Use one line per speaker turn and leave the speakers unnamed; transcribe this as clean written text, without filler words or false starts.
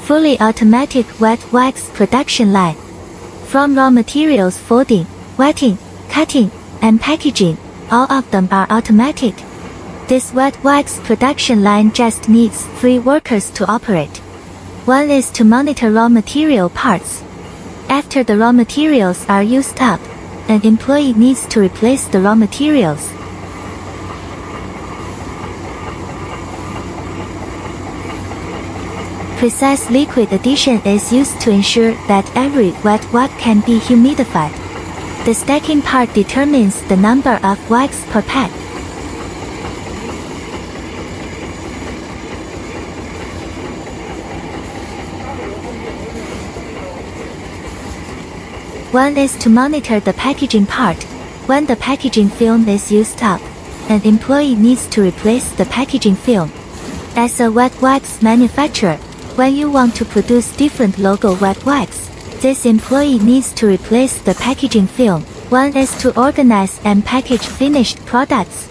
fully automatic wet wax production line. From raw materials folding, wetting, cutting, and packaging, all of them are automatic. This wet wax production line just needs 3 workers to operate. One is to monitor raw material parts. After the raw materials are used up, an employee needs to replace the raw materials. Precise liquid addition is used to ensure that every wet wax can be humidified. The stacking part determines the number of wax per pack. One is to monitor the packaging part. When the packaging film is used up, an employee needs to replace the packaging film. As a wet wax manufacturer, when you want to produce different logo wet wax, this employee needs to replace the packaging film. One is to organize and package finished products.